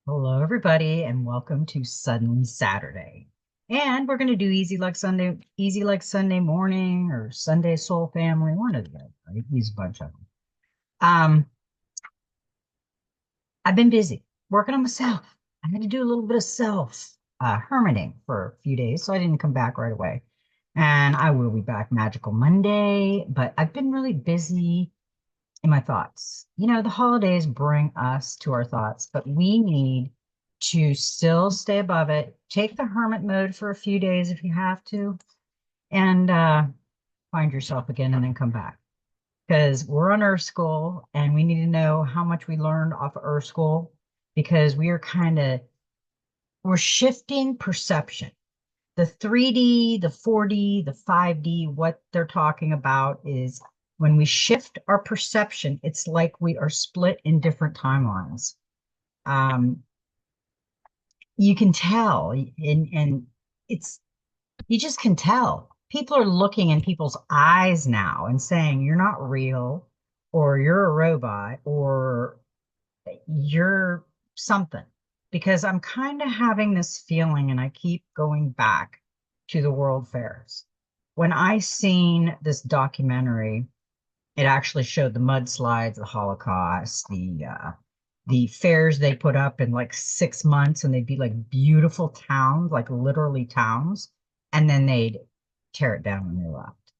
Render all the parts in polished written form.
Hello, everybody, and welcome to Sudden Saturday. And we're going to do easy like Sunday morning or Sunday Soul Family, one of the other, right? Use a bunch of them. Um, I've been busy working on myself. I had to do a little bit of self hermiting for a few days, so I didn't come back right away. And I will be back Magical Monday, but I've been really busy in my thoughts. The holidays bring us to our thoughts, but we need to still stay above it. Take the hermit mode for a few days if you have to, and find yourself again and then come back. Because we're on Earth School and we need to know how much we learned off of Earth School because we're shifting perception. The 3D, the 4D, the 5D, what they're talking about is when we shift our perception, it's like we are split in different timelines. Um, you can tell, and it's you just can tell. People are looking in people's eyes now and saying, "You're not real," or "You're a robot," or "You're something." Because I'm kind of having this feeling, and I keep going back to the World Fairs. When I seen this documentary, it actually showed the mudslides, the Holocaust, the fairs they put up in like 6 months, and they'd be like beautiful towns, like literally towns, and then they'd tear it down when they left.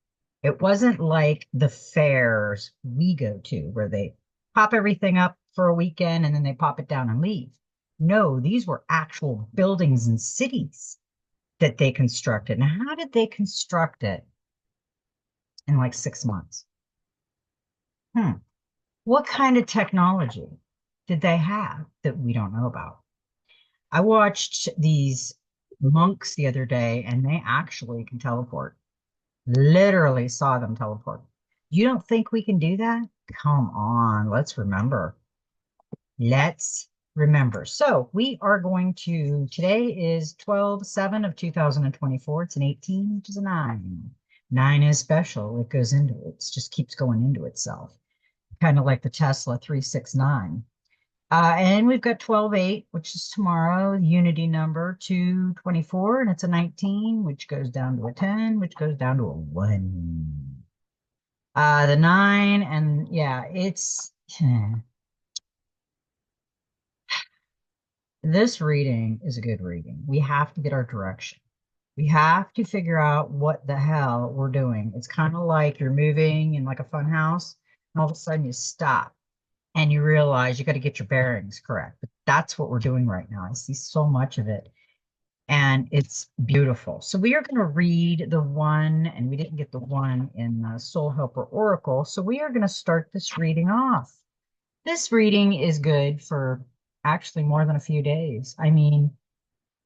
It wasn't like the fairs we go to where they pop everything up for a weekend and then they pop it down and leave. No, these were actual buildings and cities that they constructed. Now, how did they construct it in like 6 months? Hmm. What kind of technology did they have that we don't know about? I watched these monks the other day and they actually can teleport. Literally saw them teleport. You don't think we can do that? Come on, let's remember. Let's remember. So we are going to, today is 12/7 of 2024. It's an 18, which is a 9. 9 is special. It goes into it. It just keeps going into itself, kind of like the Tesla 369. And we've got 12/8, which is tomorrow, unity number 224, and it's a 19, which goes down to a 10, which goes down to a 1. The 9, and yeah, it's this reading is a good reading. We have to get our direction. We have to figure out what the hell we're doing. It's kind of like you're moving in like a fun house, and all of a sudden you stop and you realize you got to get your bearings correct. But that's what we're doing right now. I see so much of it, and it's beautiful. So we are going to read the one, and we didn't get the one in the Soul Helper Oracle. So we are going to start this reading off. This reading is good for actually more than a few days. I mean,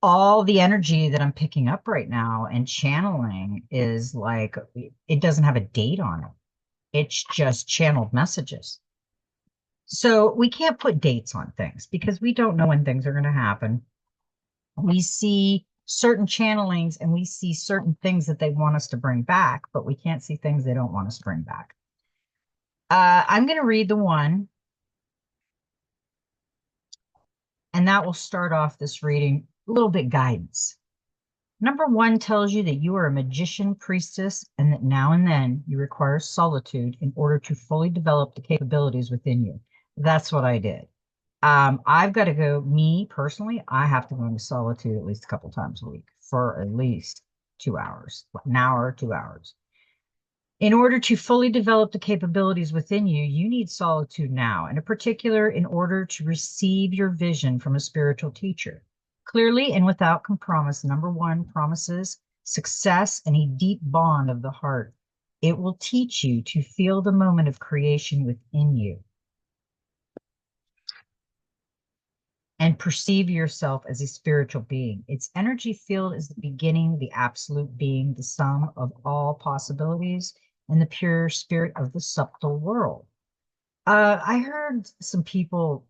all the energy that I'm picking up right now and channeling is like, it doesn't have a date on it. It's just channeled messages. So we can't put dates on things because we don't know when things are going to happen. We see certain channelings and we see certain things that they want us to bring back, but we can't see things they don't want us to bring back. I'm going to read the one, and that will start off this reading a little bit guidance. Number 1 tells you that you are a magician priestess and that now and then you require solitude in order to fully develop the capabilities within you. That's what I did. I've got to go, me personally, I have to go into solitude at least a couple times a week for at least 2 hours, an hour, 2 hours. In order to fully develop the capabilities within you, you need solitude now, and in particular, in order to receive your vision from a spiritual teacher. Clearly and without compromise, number 1 promises success and a deep bond of the heart. It will teach you to feel the moment of creation within you and perceive yourself as a spiritual being. Its energy field is the beginning, the absolute being, the sum of all possibilities, and the pure spirit of the subtle world. I heard some people.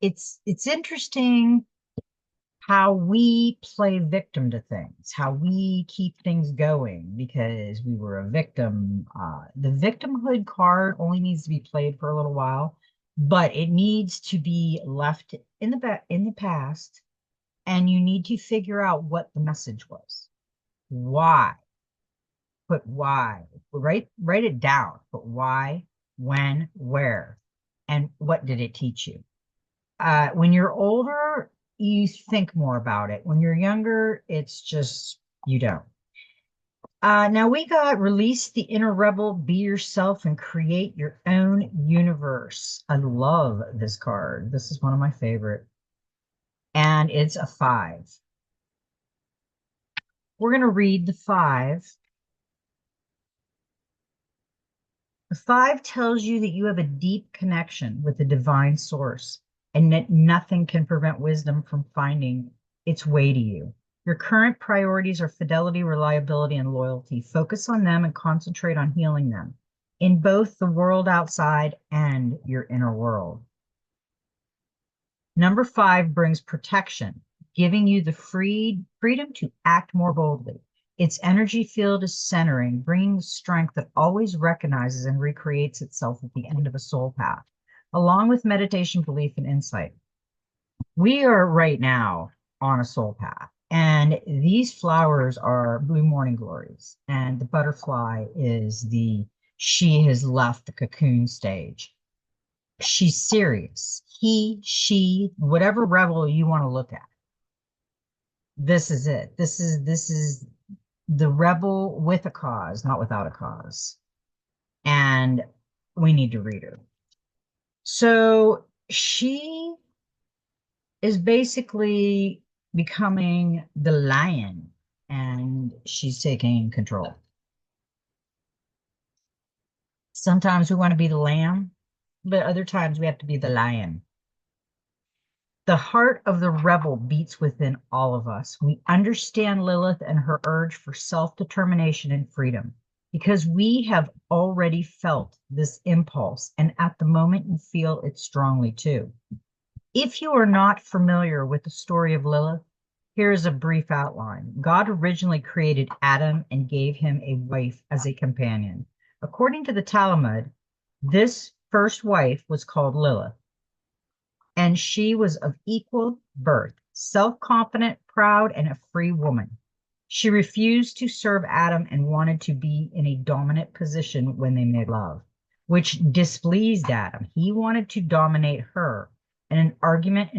It's interesting how we play victim to things, how we keep things going because we were a victim. The victimhood card only needs to be played for a little while, but it needs to be left in the past, and you need to figure out what the message was. Why? Put why. Write it down. Put why, when, where, and what did it teach you? When you're older, you think more about it. When you're younger, it's just you don't. Now we got release the inner rebel, be yourself, and create your own universe. I love this card. This is one of my favorite, and it's a 5. We're going to read the 5. The 5 tells you that you have a deep connection with the divine source and that nothing can prevent wisdom from finding its way to you. Your current priorities are fidelity, reliability, and loyalty. Focus on them and concentrate on healing them in both the world outside and your inner world. Number 5 brings protection, giving you the freedom to act more boldly. Its energy field is centering, bringing the strength that always recognizes and recreates itself at the end of a soul path, along with meditation, belief, and insight. We are right now on a soul path, and these flowers are blue morning glories, and the butterfly is she has left the cocoon stage. She's serious. He, she, whatever rebel you want to look at. This is it. This is the rebel with a cause, not without a cause. And we need to read her. So she is basically becoming the lion, and she's taking control. Sometimes we want to be the lamb, but other times we have to be the lion. The heart of the rebel beats within all of us. We understand Lilith and her urge for self-determination and freedom because we have already felt this impulse, and at the moment you feel it strongly too. If you are not familiar with the story of Lilith, here is a brief outline. God originally created Adam and gave him a wife as a companion. According to the Talmud, this first wife was called Lilith, and she was of equal birth, self-confident, proud, and a free woman. She refused to serve Adam and wanted to be in a dominant position when they made love, which displeased Adam. He wanted to dominate her, and an argument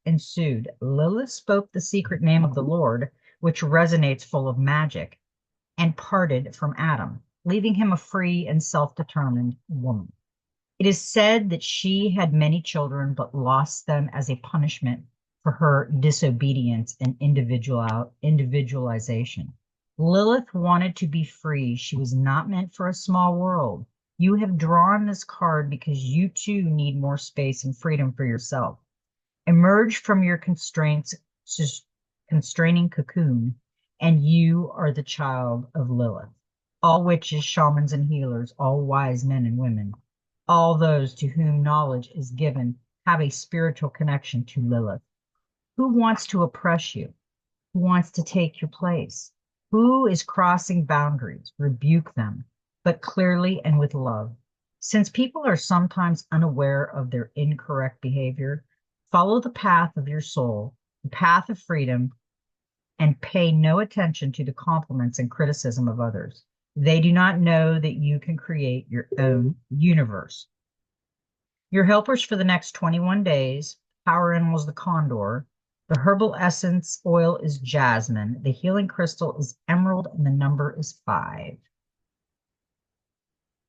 ensued. Lilith spoke the secret name of the Lord, which resonates full of magic, and parted from Adam, leaving him a free and self-determined woman. It is said that she had many children, but lost them as a punishment for her disobedience and individualization. Lilith wanted to be free. She was not meant for a small world. You have drawn this card because you too need more space and freedom for yourself. Emerge from your constraining cocoon, and you are the child of Lilith. All witches, shamans, and healers, all wise men and women, all those to whom knowledge is given have a spiritual connection to Lilith. Who wants to oppress you? Who wants to take your place? Who is crossing boundaries? Rebuke them, but clearly and with love. Since people are sometimes unaware of their incorrect behavior, follow the path of your soul, the path of freedom, and pay no attention to the compliments and criticism of others. They do not know that you can create your own universe. Your helpers for the next 21 days, power animal is the condor. The herbal essence oil is jasmine. The healing crystal is emerald, and the number is 5.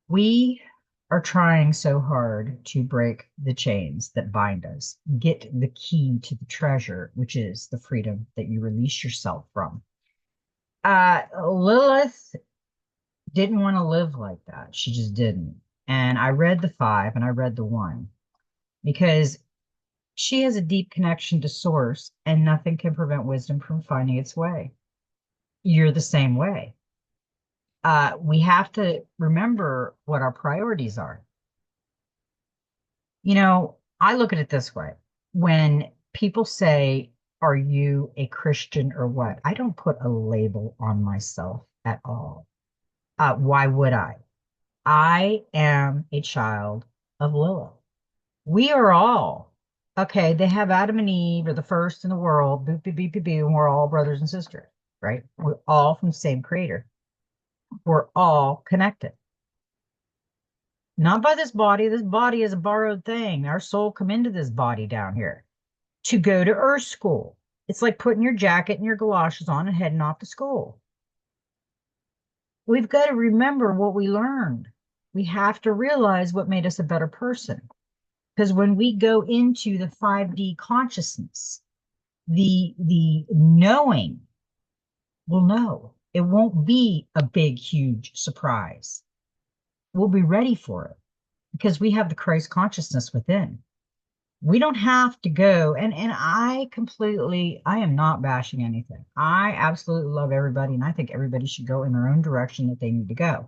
We are trying so hard to break the chains that bind us, get the key to the treasure, which is the freedom that you release yourself from. Lilith didn't want to live like that. She just didn't. And I read the 5 and I read the 1 because she has a deep connection to source, and nothing can prevent wisdom from finding its way. You're the same way. We have to remember what our priorities are. You know, I look at it this way. When people say, are you a Christian or what? I don't put a label on myself at all. Why would I? I am a child of Lilith. We are all, okay, they have Adam and Eve are the first in the world, boop, boop, boop, boop, boop, and we're all brothers and sisters, right? We're all from the same creator. We're all connected. Not by this body. This body is a borrowed thing. Our soul come into this body down here to go to earth school. It's like putting your jacket and your galoshes on and heading off to school. We've got to remember what we learned. We have to realize what made us a better person. Because when we go into the 5D consciousness, the knowing will know. It won't be a big, huge surprise. We'll be ready for it because we have the Christ consciousness within. We don't have to go and I am not bashing anything. I absolutely love everybody and I think everybody should go in their own direction that they need to go.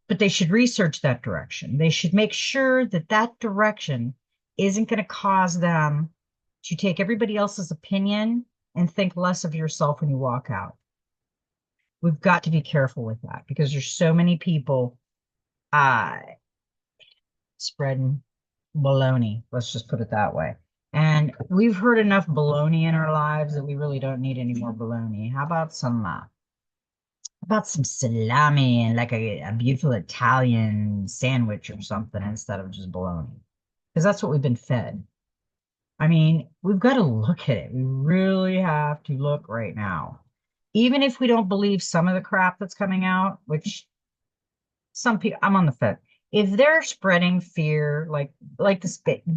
But they should research that direction. They should make sure that that direction isn't going to cause them to take everybody else's opinion and think less of yourself when you walk out. We've got to be careful with that because there's so many people uh, spreading baloney. Let's just put it that way. And we've heard enough baloney in our lives that we really don't need any more baloney. How about some salami and like a beautiful Italian sandwich or something instead of just bologna? Because that's what we've been fed. I mean, we've got to look at it. We really have to look right now. Even if we don't believe some of the crap that's coming out, which some people, I'm on the fence. If they're spreading fear, like the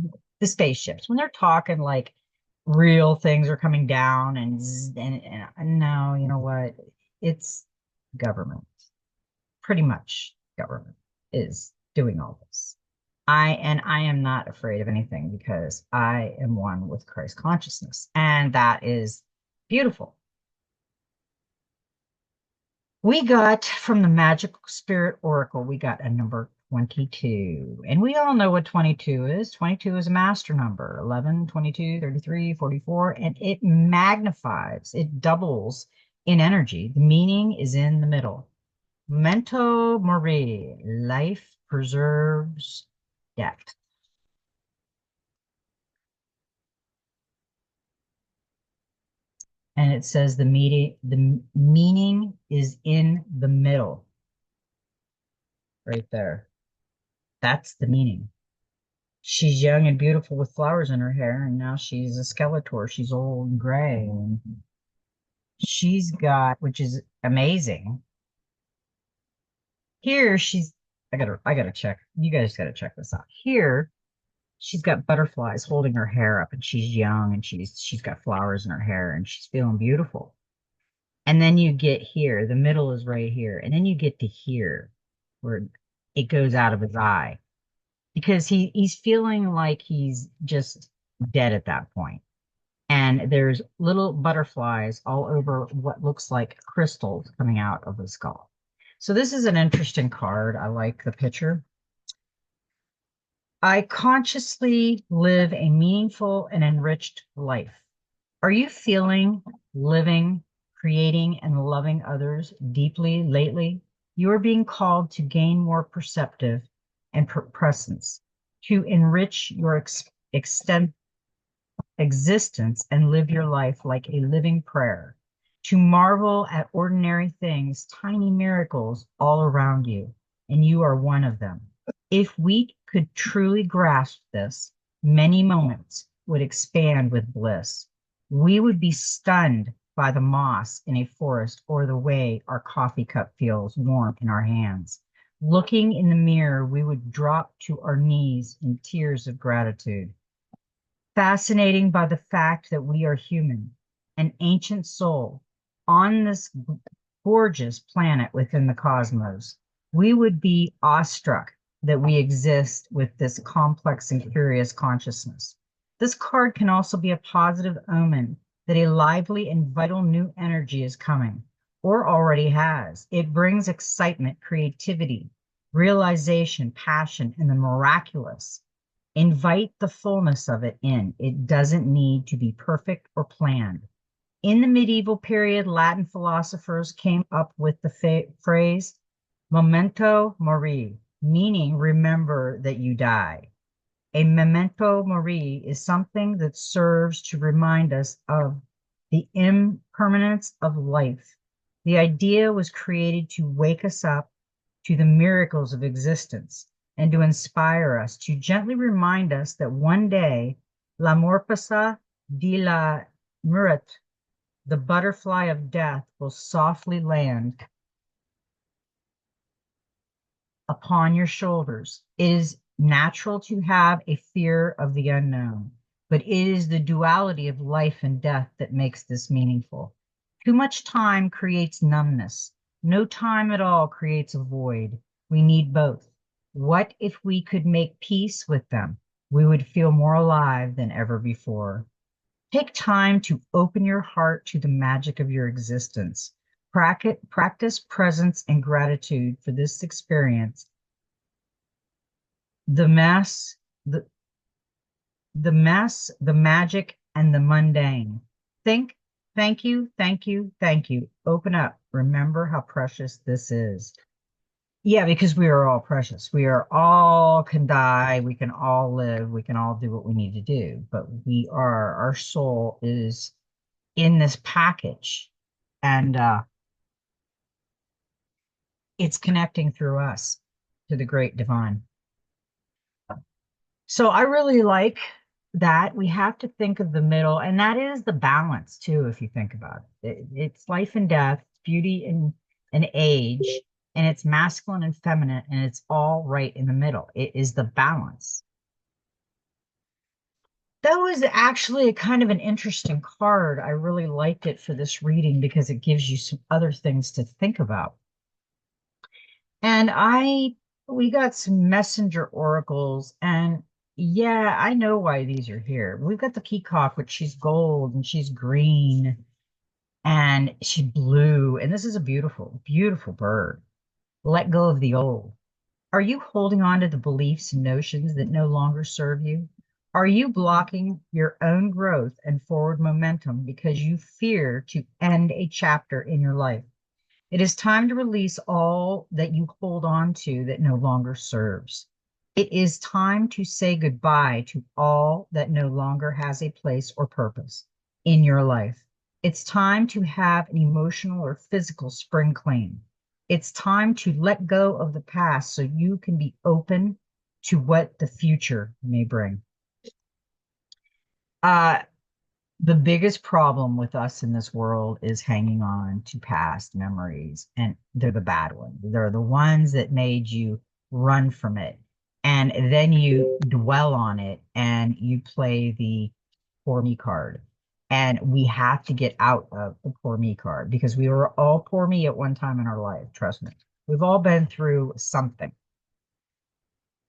spaceships, when they're talking like real things are coming down and no, you know what? It's government. Pretty much government is doing all this. I am not afraid of anything because I am one with Christ consciousness, and that is beautiful. We got from the Magical Spirit Oracle, we got a number 22. And we all know what 22 is. 22 is a master number, 11, 22, 33, 44, and it magnifies, it doubles in energy. The meaning is in the middle. Memento mori, life preserves depth. And it says the meaning is in the middle, right there. That's the meaning. She's young and beautiful with flowers in her hair, and now she's a Skeletor. She's old and gray, and she's got, which is amazing. Here she's, I gotta check. You guys gotta check this out. Here she's got butterflies holding her hair up, and she's young, and she's got flowers in her hair, and she's feeling beautiful. And then you get here, the middle is right here, and then you get to here, where it goes out of his eye because he's feeling like he's just dead at that point. And there's little butterflies all over what looks like crystals coming out of the skull. So this is an interesting card. I like the picture. I consciously live a meaningful and enriched life. Are you feeling, living, creating, and loving others deeply lately? You are being called to gain more perceptive and presence, to enrich your extent existence and live your life like a living prayer, to marvel at ordinary things, tiny miracles all around you, and you are one of them. If we could truly grasp this, many moments would expand with bliss. We would be stunned by the moss in a forest or the way our coffee cup feels warm in our hands. Looking in the mirror, we would drop to our knees in tears of gratitude. Fascinating by the fact that we are human, an ancient soul on this gorgeous planet within the cosmos. We would be awestruck that we exist with this complex and curious consciousness. This card can also be a positive omen that a lively and vital new energy is coming, or already has. It brings excitement, creativity, realization, passion, and the miraculous. Invite the fullness of it in. It doesn't need to be perfect or planned. In the medieval period, Latin philosophers came up with the phrase memento mori, meaning remember that you die. A memento mori is something that serves to remind us of the impermanence of life. The idea was created to wake us up to the miracles of existence and to inspire us, to gently remind us that one day, la morpasa di la muerte, the butterfly of death, will softly land upon your shoulders. It is natural to have a fear of the unknown, but it is the duality of life and death that makes this meaningful. Too much time creates numbness. No time at all creates a void. We need both. What if we could make peace with them? We would feel more alive than ever before. Take time to open your heart to the magic of your existence. Practice presence and gratitude for this experience, the mess, the, the magic, and the mundane. Think, thank you, thank you, thank you. Open up. Remember how precious this is. Yeah, because we are all precious. We are all can die. We can all live. We can all do what we need to do. But our soul is in this package, and it's connecting through us to the great divine. So I really like that we have to think of the middle, and that is the balance too, if you think about it. It's life and death, beauty and age, and it's masculine and feminine, and it's all right in the middle. It is the balance. That was actually a kind of an interesting card. I really liked it for this reading because it gives you some other things to think about. And we got some messenger oracles, and yeah, I know why these are here. We've got the peacock, which she's gold and she's green and she's blue. And this is a beautiful, beautiful bird. Let go of the old. Are you holding on to the beliefs and notions that no longer serve you? Are you blocking your own growth and forward momentum because you fear to end a chapter in your life? It is time to release all that you hold on to that no longer serves. It is time to say goodbye to all that no longer has a place or purpose in your life. It's time to have an emotional or physical spring clean. It's time to let go of the past so you can be open to what the future may bring. Uh, the biggest problem with us in this world is hanging on to past memories, and they're the bad ones. They're the ones that made you run from it. And then you dwell on it and you play the poor me card. And we have to get out of the poor me card because we were all poor me at one time in our life. Trust me. We've all been through something.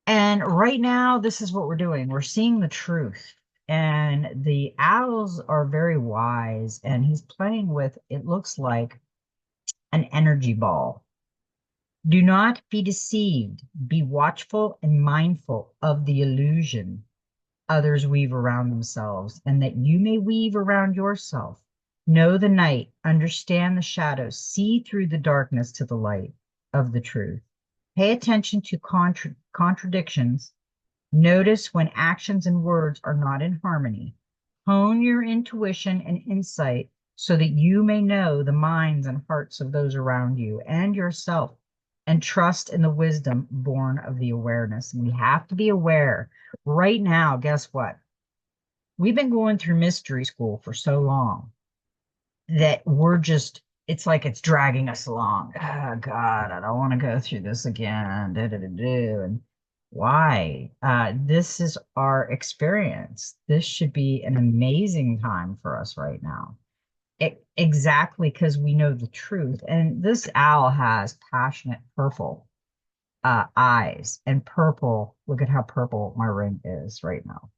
And right now, this is what we're doing. We're seeing the truth. And the owls are very wise, and he's playing with, it looks like, an energy ball. Do not be deceived. Be watchful and mindful of the illusion others weave around themselves, and that you may weave around yourself. Know the night, understand the shadows, see through the darkness to the light of the truth. Pay attention to contradictions. Notice when actions and words are not in harmony. Hone your intuition and insight so that you may know the minds and hearts of those around you and yourself, and trust in the wisdom born of the awareness. And we have to be aware. Right now, guess what? We've been going through mystery school for so long that it's like it's dragging us along. Oh God, I don't want to go through this again. And why? This is our experience. This should be an amazing time for us right now. Exactly, because we know the truth. And this owl has passionate purple eyes, and purple. Look at how purple my ring is right now.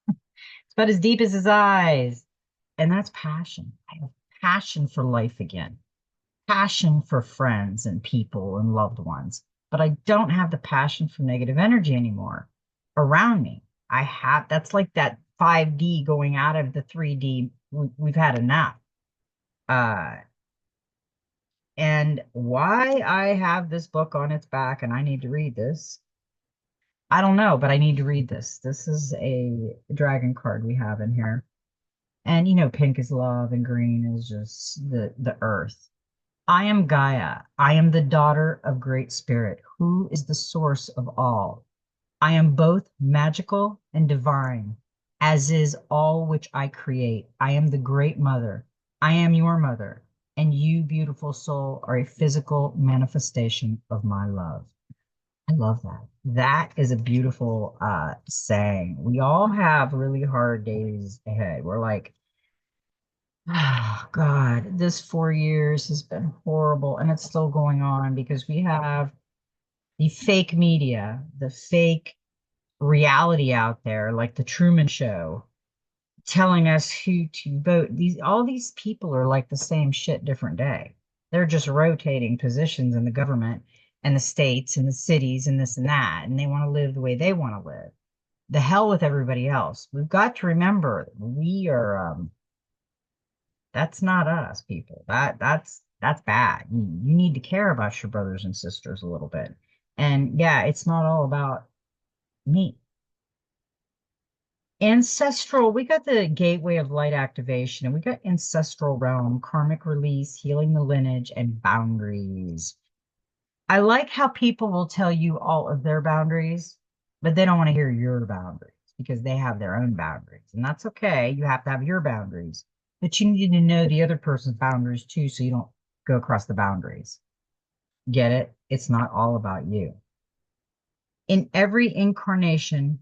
It's about as deep as his eyes. And that's passion. I have passion for life again, passion for friends and people and loved ones. But I don't have the passion for negative energy anymore around me. That's like that 5D going out of the 3D. We've had enough. Uh, and why I have this book on its back, and I need to read this. I don't know, but I need to read this. This is a dragon card we have in here. And pink is love and green is just the earth. I am Gaia. I am the daughter of Great Spirit, who is the source of all. I am both magical and divine, as is all which I create. I am the Great Mother. I am your mother, and you, beautiful soul, are a physical manifestation of my love. I love that. That is a beautiful saying. We all have really hard days ahead. We're like, oh God, this 4 years has been horrible, and it's still going on because we have the fake media, the fake reality out there, like the Truman Show, telling us who to vote. All these people are like the same shit, different day. They're just rotating positions in the government and the states and the cities and this and that, and they want to live the way they want to live. The hell with everybody else. We've got to remember we are. That's not us, people. That's bad. You need to care about your brothers and sisters a little bit. And yeah, it's not all about me. Ancestral, we got the gateway of light activation, and we got ancestral realm, karmic release, healing the lineage, and boundaries. I like how people will tell you all of their boundaries, but they don't want to hear your boundaries because they have their own boundaries. And that's okay. You have to have your boundaries, but you need to know the other person's boundaries too, so you don't go across the boundaries. Get it? It's not all about you. In every incarnation,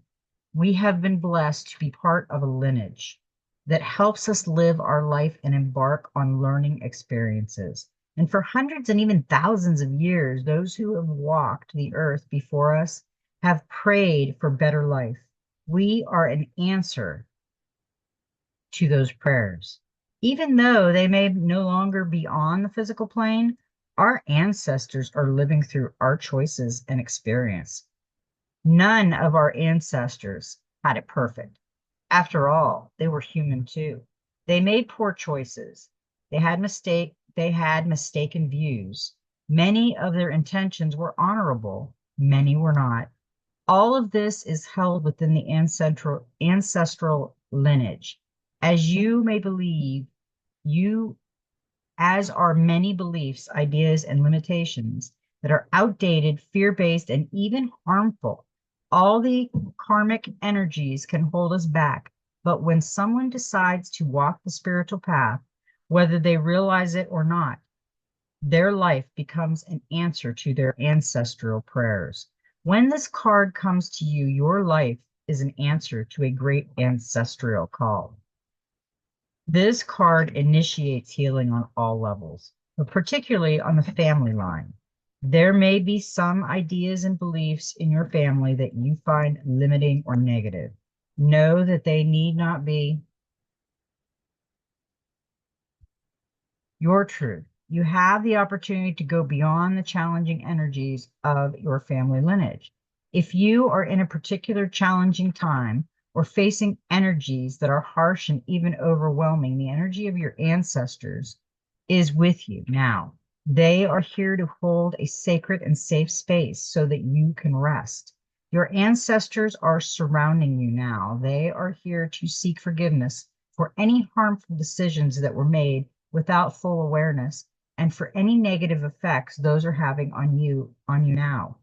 we have been blessed to be part of a lineage that helps us live our life and embark on learning experiences. And for hundreds and even thousands of years, those who have walked the earth before us have prayed for better life. We are an answer to those prayers. Even though they may no longer be on the physical plane, our ancestors are living through our choices and experience. None of our ancestors had it perfect. After all, they were human too. They made poor choices. They had mistaken views. Many of their intentions were honorable, many were not. All of this is held within the ancestral lineage. As you may believe, you as are many beliefs, ideas, and limitations that are outdated, fear based, and even harmful. All the karmic energies can hold us back. But when someone decides to walk the spiritual path, whether they realize it or not, their life becomes an answer to their ancestral prayers. When this card comes to you, your life is an answer to a great ancestral call. This card initiates healing on all levels, but particularly on the family line. There may be some ideas and beliefs in your family that you find limiting or negative. Know that they need not be your truth. You have the opportunity to go beyond the challenging energies of your family lineage. If you are in a particular challenging time or facing energies that are harsh and even overwhelming, the energy of your ancestors is with you now. They are here to hold a sacred and safe space so that you can rest. Your ancestors are surrounding you now. They are here to seek forgiveness for any harmful decisions that were made without full awareness, and for any negative effects those are having on you now.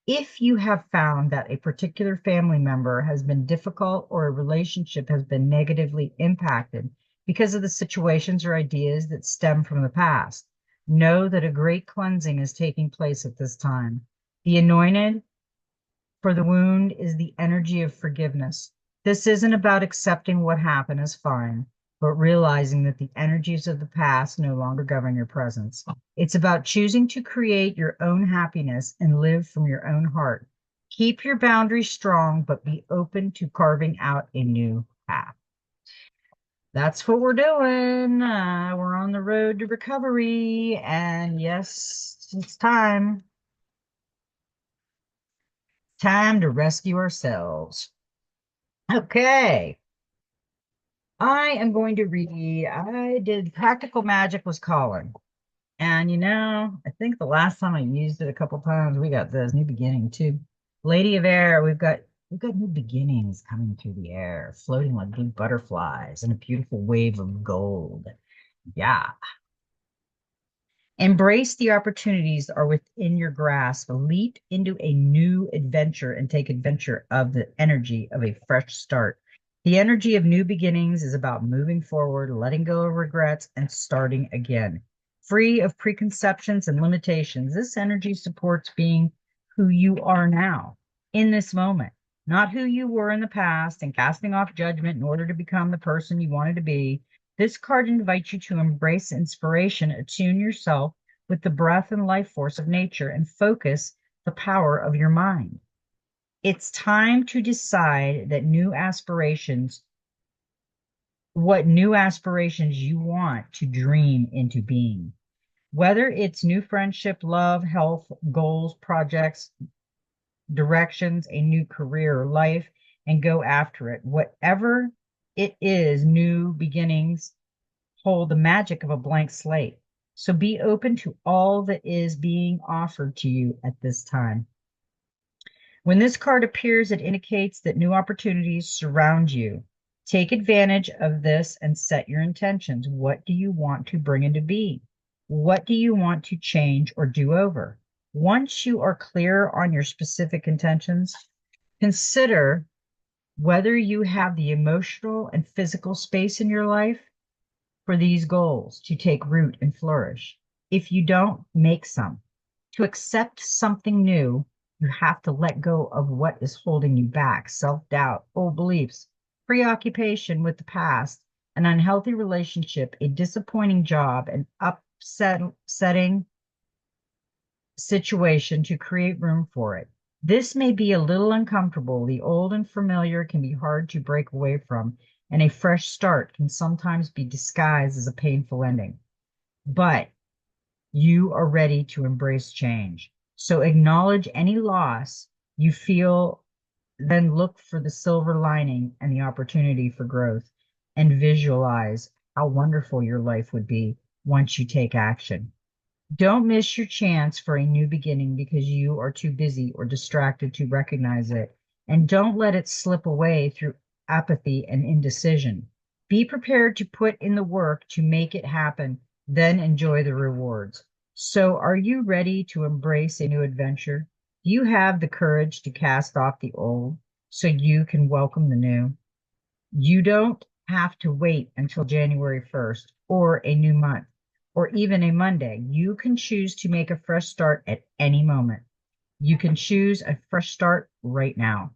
If you have found that a particular family member has been difficult or a relationship has been negatively impacted because of the situations or ideas that stem from the past, know that a great cleansing is taking place at this time. The anointed for the wound is the energy of forgiveness. This isn't about accepting what happened as fine, but realizing that the energies of the past no longer govern your presence. It's about choosing to create your own happiness and live from your own heart. Keep your boundaries strong, but be open to carving out a new path. That's what we're doing. We're on the road to recovery. And yes, it's time. Time to rescue ourselves. Okay. I am going to read. I did Practical Magic was calling. And I think the last time I used it a couple times, we got this new beginning too. Lady of Air, we've got new beginnings coming through the air, floating like blue butterflies in a beautiful wave of gold. Yeah. Embrace the opportunities that are within your grasp. Leap into a new adventure and take adventure of the energy of a fresh start. The energy of new beginnings is about moving forward, letting go of regrets, and starting again. Free of preconceptions and limitations, this energy supports being who you are now, in this moment, not who you were in the past and casting off judgment in order to become the person you wanted to be. This card invites you to embrace inspiration, attune yourself with the breath and life force of nature, and focus the power of your mind. It's time to decide what new aspirations you want to dream into being. Whether it's new friendship, love, health, goals, projects, directions, a new career or life, and go after it. Whatever it is, new beginnings hold the magic of a blank slate. So be open to all that is being offered to you at this time. When this card appears, it indicates that new opportunities surround you. Take advantage of this and set your intentions. What do you want to bring into being? What do you want to change or do over? Once you are clear on your specific intentions, consider whether you have the emotional and physical space in your life for these goals to take root and flourish. If you don't, make some. To accept something new, you have to let go of what is holding you back: self doubt, old beliefs, preoccupation with the past, an unhealthy relationship, a disappointing job, an upsetting situation to create room for it. This may be a little uncomfortable. The old and familiar can be hard to break away from, and a fresh start can sometimes be disguised as a painful ending. But you are ready to embrace change. So acknowledge any loss you feel, then look for the silver lining and the opportunity for growth, and visualize how wonderful your life would be once you take action. Don't miss your chance for a new beginning because you are too busy or distracted to recognize it. And don't let it slip away through apathy and indecision. Be prepared to put in the work to make it happen, then enjoy the rewards. So, are you ready to embrace a new adventure? Do you have the courage to cast off the old so you can welcome the new? You don't have to wait until January 1st or a new month or even a Monday. You can choose to make a fresh start at any moment. You can choose a fresh start right now.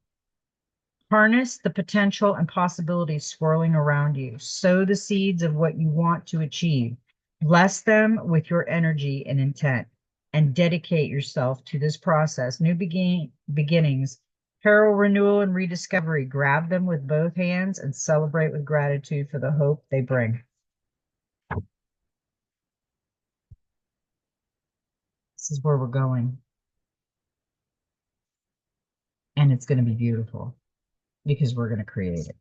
Harness the potential and possibilities swirling around you. Sow the seeds of what you want to achieve. Bless them with your energy and intent, and dedicate yourself to this process. New beginnings, peril, renewal, and rediscovery. Grab them with both hands and celebrate with gratitude for the hope they bring. This is where we're going, and it's going to be beautiful because we're going to create it.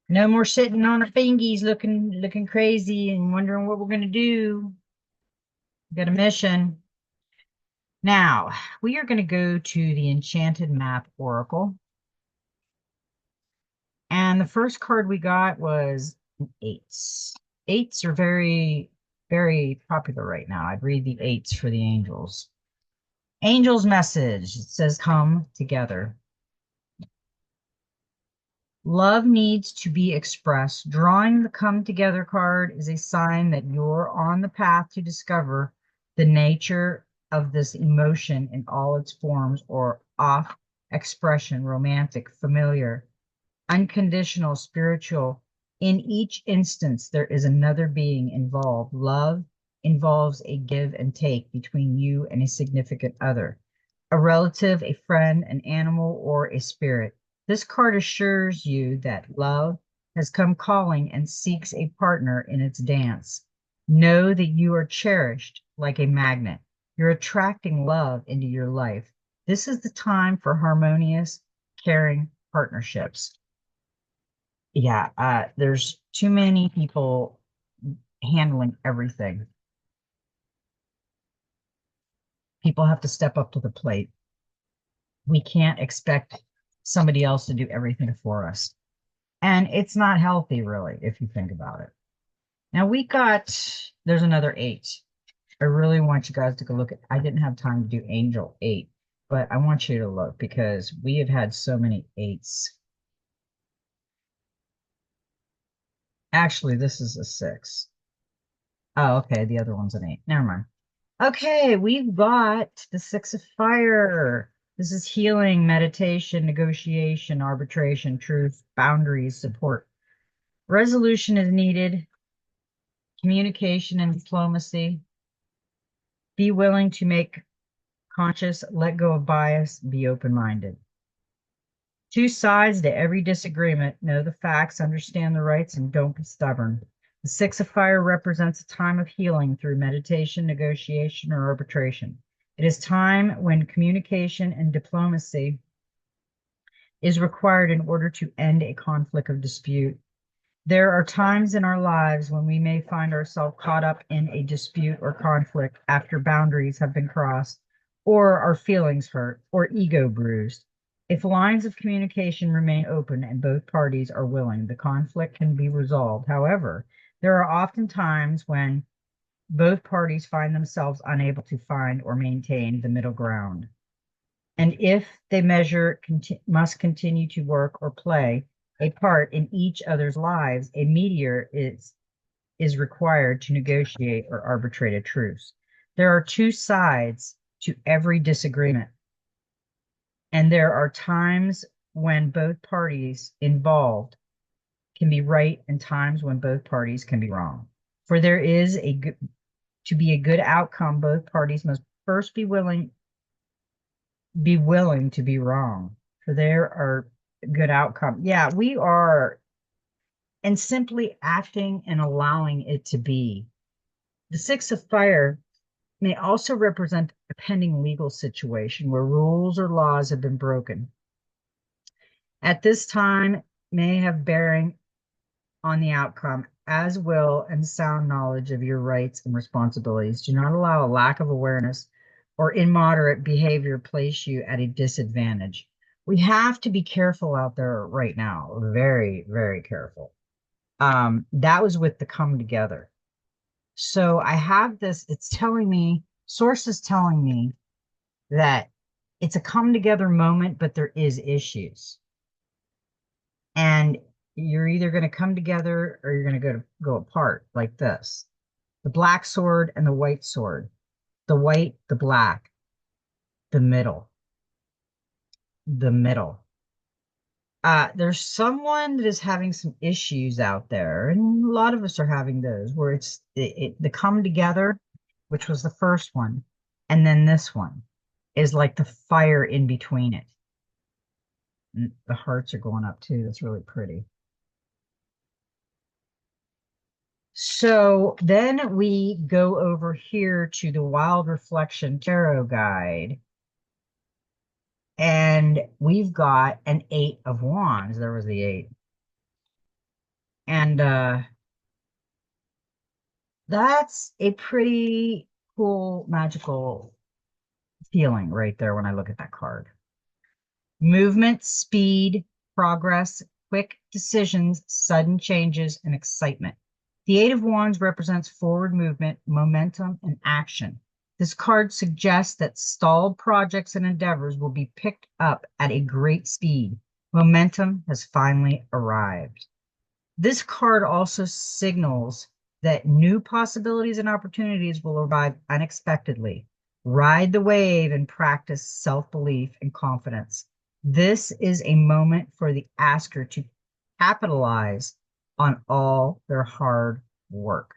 No more sitting on our fingies looking crazy and wondering what we're going to do. We got a mission. Now, we are going to go to the Enchanted Map Oracle. And the first card we got was eights. Eights are very, very popular right now. I'd read the eights for the angels. Angel's message. It says, come together. Love needs to be expressed. Drawing the come together card is a sign that you're on the path to discover the nature of this emotion in all its forms, or off expression: romantic, familiar, unconditional, spiritual. In each instance, there is another being involved. Love involves a give and take between you and a significant other, a relative, a friend, an animal, or a spirit. This card assures you that love has come calling and seeks a partner in its dance. Know that you are cherished like a magnet. You're attracting love into your life. This is the time for harmonious, caring partnerships. Yeah, there's too many people handling everything. People have to step up to the plate. We can't expect somebody else to do everything for us. And it's not healthy, really, if you think about it. Now there's another eight. I really want you guys to go look at, I didn't have time to do Angel 8, but I want you to look because we have had so many eights. Actually, this is a 6. Oh, okay. The other one's an 8. Never mind. Okay, we've got the 6 of fire. This is healing, meditation, negotiation, arbitration, truth, boundaries, support. Resolution is needed, communication and diplomacy. Be willing to make conscious, let go of bias, be open-minded. Two sides to every disagreement. Know the facts, understand the rights, and don't be stubborn. The 6 of fire represents a time of healing through meditation, negotiation, or arbitration. It is time when communication and diplomacy is required in order to end a conflict or dispute. There are times in our lives when we may find ourselves caught up in a dispute or conflict after boundaries have been crossed, or our feelings hurt, or ego bruised. If lines of communication remain open and both parties are willing, the conflict can be resolved. However, there are often times when both parties find themselves unable to find or maintain the middle ground. And if they must continue to work or play a part in each other's lives, a mediator is required to negotiate or arbitrate a truce. There are two sides to every disagreement, and there are times when both parties involved can be right and times when both parties can be wrong. For there is to be a good outcome, both parties must first be willing to be wrong. For there are good outcome. Yeah, we are, and simply acting and allowing it to be. The 6 of fire may also represent a pending legal situation where rules or laws have been broken. At this time, may have bearing on the outcome, as will and sound knowledge of your rights and responsibilities. Do not allow a lack of awareness or immoderate behavior place you at a disadvantage. We have to be careful out there right now. Very, very careful. That was with the come together. So I have this, it's telling me, sources telling me that it's a come together moment, but there is issues. And you're either going to come together or you're going to go apart like this. The black sword and the white sword. The white, the black, the middle. The middle. There's someone that is having some issues out there, and a lot of us are having those where the come together, which was the first one, and then this one is like the fire in between it. And the hearts are going up too. That's really pretty. So then we go over here to the Wild Reflection Tarot Guide. And we've got an 8 of Wands. There was the 8. And that's a pretty cool magical feeling right there when I look at that card. Movement, speed, progress, quick decisions, sudden changes, and excitement. The 8 of Wands represents forward movement, momentum, and action. This card suggests that stalled projects and endeavors will be picked up at a great speed. Momentum has finally arrived. This card also signals that new possibilities and opportunities will arrive unexpectedly. Ride the wave and practice self-belief and confidence. This is a moment for the asker to capitalize on all their hard work.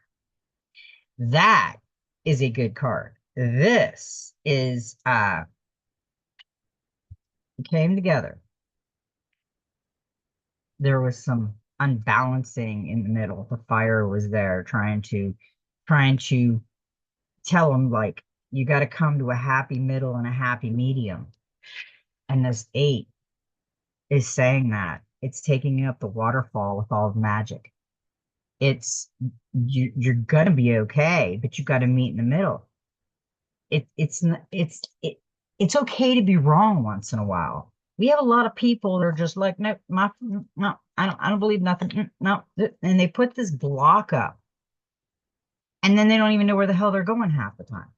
That is a good card. This is came together. There was some unbalancing in the middle. The fire was there trying to tell them like you got to come to a happy middle and a happy medium. And this 8 is saying that it's taking up the waterfall with all the magic. You're gonna be okay, but you got to meet in the middle. It it's n- it's it It's okay to be wrong once in a while. We have a lot of people that are just like, no, no, I don't believe nothing. No, and they put this block up, and then they don't even know where the hell they're going half the time.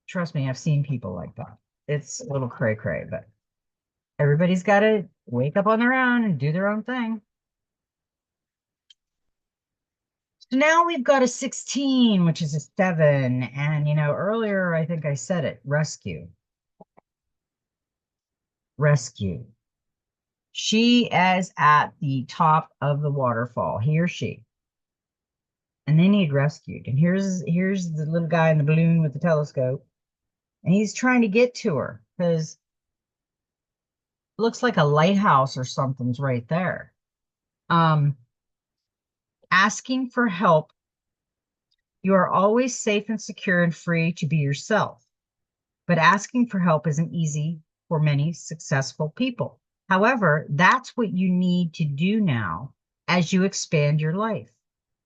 Trust me, I've seen people like that. It's a little cray cray, but everybody's got to wake up on their own and do their own thing. So now we've got a 16, which is a 7. And, earlier I think I said it, rescue, rescue. She is at the top of the waterfall, he or she, and they need rescued. And here's the little guy in the balloon with the telescope, and he's trying to get to her because it looks like a lighthouse or something's right there. Um, Asking for help. You are always safe and secure and free to be yourself. But asking for help isn't easy for many successful people. However, that's what you need to do now as you expand your life.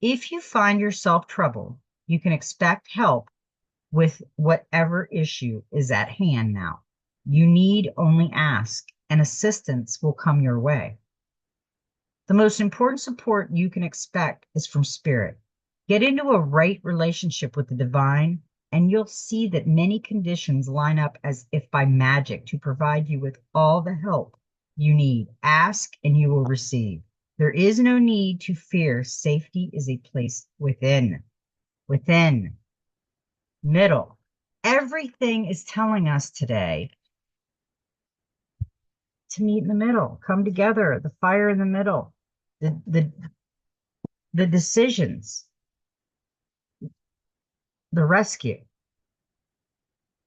If you find yourself troubled, you can expect help with whatever issue is at hand now. You need only ask, and assistance will come your way. The most important support you can expect is from spirit. Get into a right relationship with the divine, and you'll see that many conditions line up as if by magic to provide you with all the help you need. Ask and you will receive. There is no need to fear. Safety is a place within. Within. Middle. Everything is telling us today to meet in the middle, come together, the fire in the middle, the decisions, the rescue.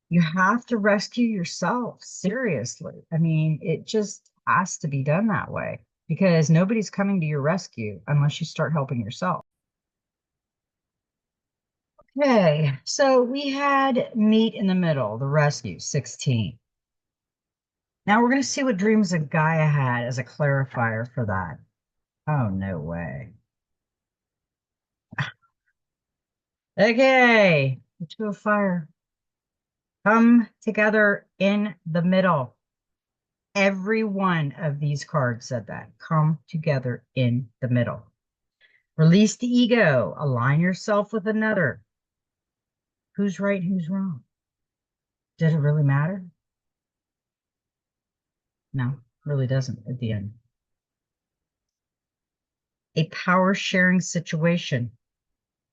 You have to rescue yourself, seriously. I mean, it just has to be done that way because nobody's coming to your rescue unless you start helping yourself. Okay, so we had meet in the middle, the rescue, 16. Now we're going to see what dreams of Gaia had as a clarifier for that. Oh, no way. Okay, the two of fire. Come together in the middle. Every one of these cards said that. Come together in the middle. Release the ego. Align yourself with another. Who's right? Who's wrong? Does it really matter? No, really doesn't at the end. A power sharing situation.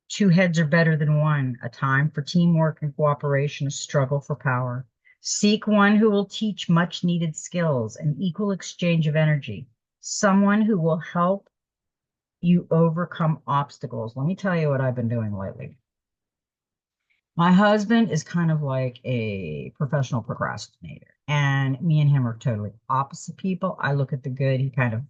Two heads are better than one. A time for teamwork and cooperation, a struggle for power. Seek one who will teach much needed skills, an equal exchange of energy. Someone who will help you overcome obstacles. Let me tell you what I've been doing lately. My husband is kind of like a professional procrastinator, and me and him are totally opposite people. I look at the good, he kind of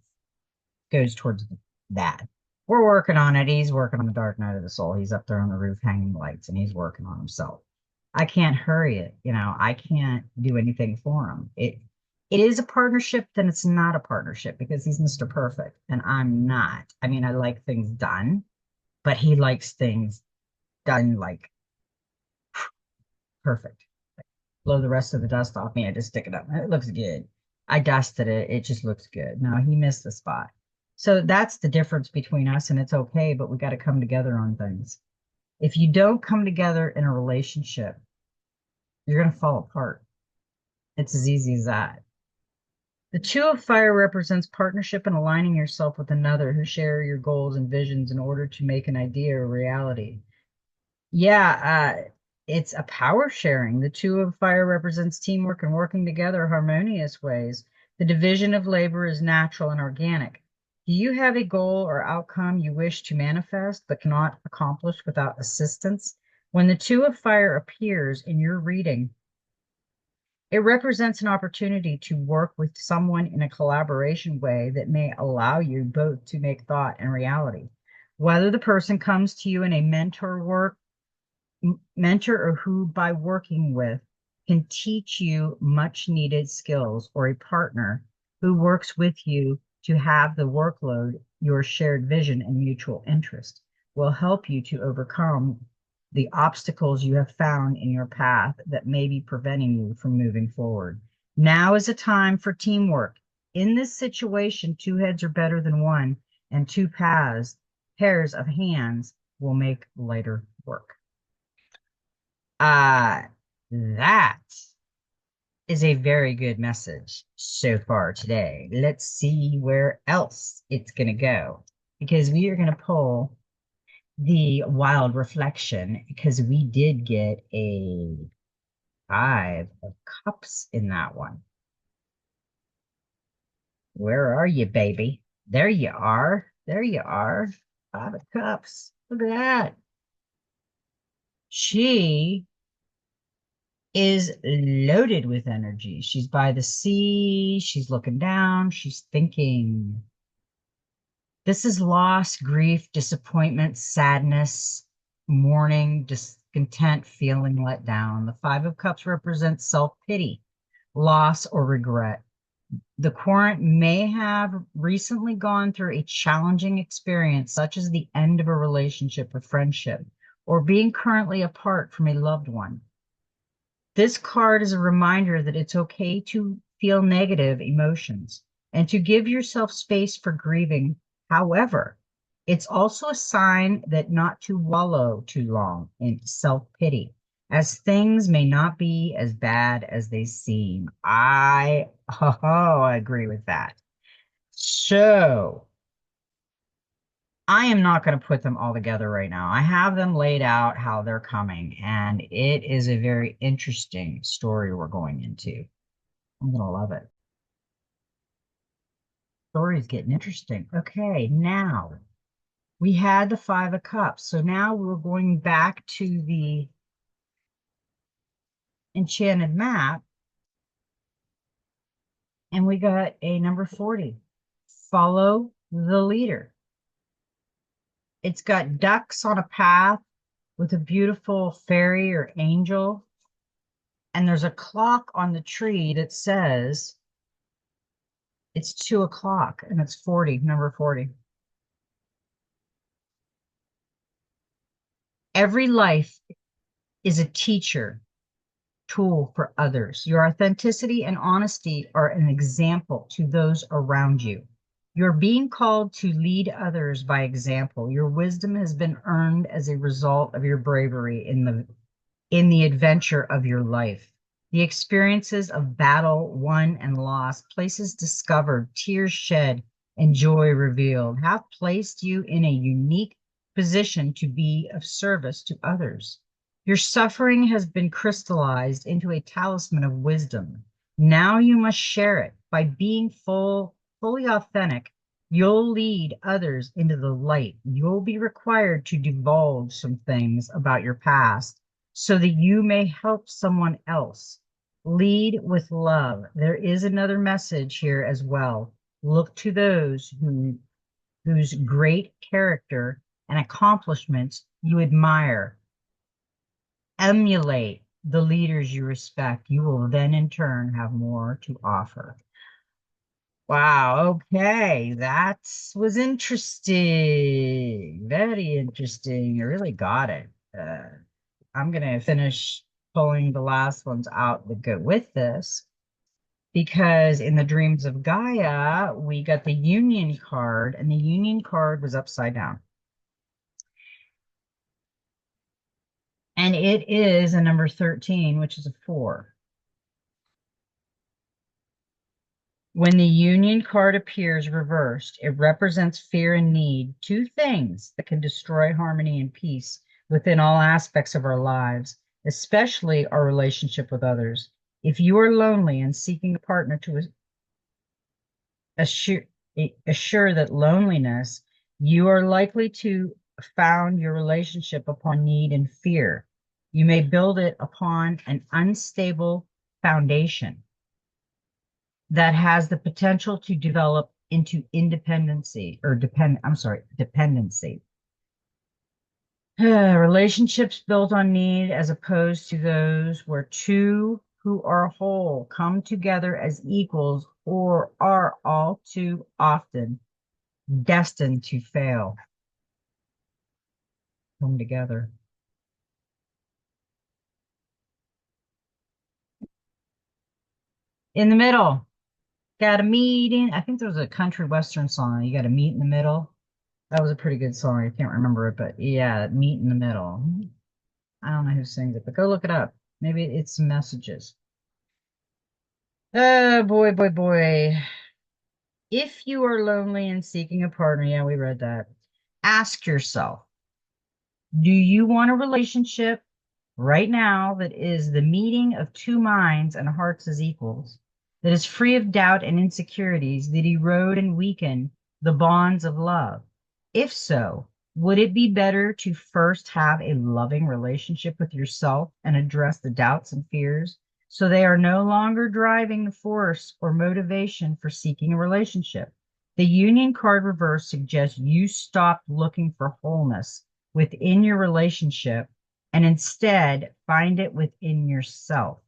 goes towards the bad. We're working on it. He's working on the dark night of the soul. He's up there on the roof hanging lights, and he's working on himself. I can't hurry it. I can't do anything for him. It is a partnership, then it's not a partnership because he's Mr. Perfect and I'm not. I mean, I like things done, but he likes things done like perfect. Blow the rest of the dust off me. I just stick it up. It looks good. I dusted it. It just looks good. No, he missed the spot. So that's the difference between us, and it's okay, but we got to come together on things. If you don't come together in a relationship, you're going to fall apart. It's as easy as that. The two of fire represents partnership and aligning yourself with another who share your goals and visions in order to make an idea a reality. Yeah, it's a power sharing. The two of fire represents teamwork and working together harmonious ways. The division of labor is natural and organic. Do you have a goal or outcome you wish to manifest but cannot accomplish without assistance? When the two of fire appears in your reading, it represents an opportunity to work with someone in a collaboration way that may allow you both to make thought and reality. Whether the person comes to you in a mentor or who by working with can teach you much needed skills, or a partner who works with you to have the workload, your shared vision and mutual interest will help you to overcome the obstacles you have found in your path that may be preventing you from moving forward. Now is a time for teamwork. In this situation, two heads are better than one, and two pairs of hands will make lighter work. That is a very good message so far today. Let's see where else it's going to go, because we are going to pull the wild reflection, because we did get a 5 of cups in that one. Where are you, baby? There you are. There you are. 5 of cups. Look at that. She is loaded with energy. She's by the sea. She's looking down. She's thinking. This is loss, grief, disappointment, sadness, mourning, discontent, feeling let down. The 5 of Cups represents self-pity, loss, or regret. The querent may have recently gone through a challenging experience, such as the end of a relationship or friendship, or being currently apart from a loved one. This card is a reminder that it's okay to feel negative emotions and to give yourself space for grieving. However, it's also a sign that not to wallow too long in self-pity, as things may not be as bad as they seem. I agree with that. So I am not going to put them all together right now. I have them laid out how they're coming, and it is a very interesting story we're going into. I'm going to love it. Story's getting interesting. Okay, now we had the 5 of Cups. So now we're going back to the enchanted map, and we got a number 40. Follow the leader. It's got ducks on a path with a beautiful fairy or angel. And there's a clock on the tree that says it's 2 o'clock, and it's 40, number 40. Every life is a teacher tool for others. Your authenticity and honesty are an example to those around you. You're being called to lead others by example. Your wisdom has been earned as a result of your bravery in the adventure of your life. The experiences of battle won and lost, places discovered, tears shed, and joy revealed have placed you in a unique position to be of service to others. Your suffering has been crystallized into a talisman of wisdom. Now you must share it. By being fully authentic, you'll lead others into the light. You'll be required to divulge some things about your past so that you may help someone else. Lead with love. There is another message here as well. Look to those whose great character and accomplishments you admire. Emulate the leaders you respect. You will then in turn have more to offer. Wow, okay. That was interesting. Very interesting. You really got it. I'm going to finish pulling the last ones out that go with this, because in the Dreams of Gaia, we got the Union card, and the Union card was upside down. And it is a number 13, which is a 4. When the Union card appears reversed, it represents fear and need, two things that can destroy harmony and peace within all aspects of our lives, especially our relationship with others. If you are lonely and seeking a partner to assure that loneliness, you are likely to found your relationship upon need and fear. You may build it upon an unstable foundation that has the potential to develop into dependency. Relationships built on need as opposed to those where two who are whole come together as equals or are all too often destined to fail. Come together. In the middle. Got to meet in. I think there was a country western song. You got to meet in the middle. That was a pretty good song. I can't remember it, but yeah, meet in the middle. I don't know who sings it, but go look it up. Maybe it's some messages. Oh boy, boy, boy. If you are lonely and seeking a partner, yeah, we read that. Ask yourself, do you want a relationship right now that is the meeting of two minds and hearts as equals, that is free of doubt and insecurities that erode and weaken the bonds of love? If so, would it be better to first have a loving relationship with yourself and address the doubts and fears so they are no longer driving the force or motivation for seeking a relationship? The Union card reverse suggests you stop looking for wholeness within your relationship and instead find it within yourself.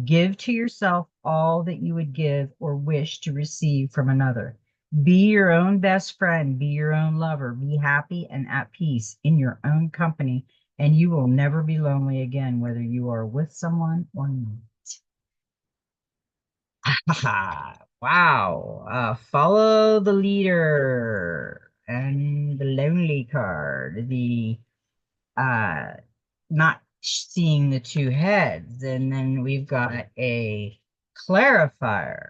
Give to yourself all that you would give or wish to receive from another. Be your own best friend, be your own lover, be happy and at peace in your own company, and you will never be lonely again, whether you are with someone or not. Wow. Follow the leader and the lonely card, the uh not seeing the two heads. And then we've got a clarifier,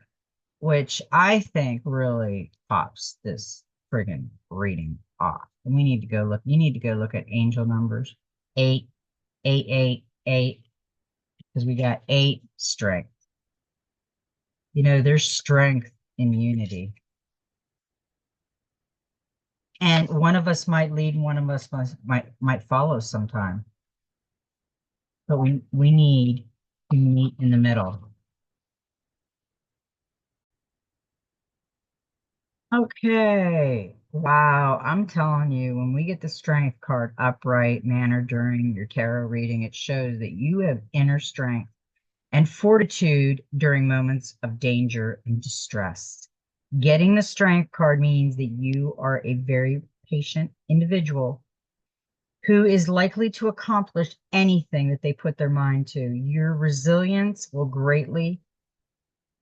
which I think really pops this friggin' reading off. And we need to go look, you need to go look at angel numbers. 8, 8, 8, 8, because we got 8 strength. There's strength in unity. And one of us might lead, and one of us might follow sometime. But we need to meet in the middle. Okay. Wow. I'm telling you, when we get the strength card upright manner during your tarot reading, it shows that you have inner strength and fortitude during moments of danger and distress. Getting the strength card means that you are a very patient individual who is likely to accomplish anything that they put their mind to. Your resilience will greatly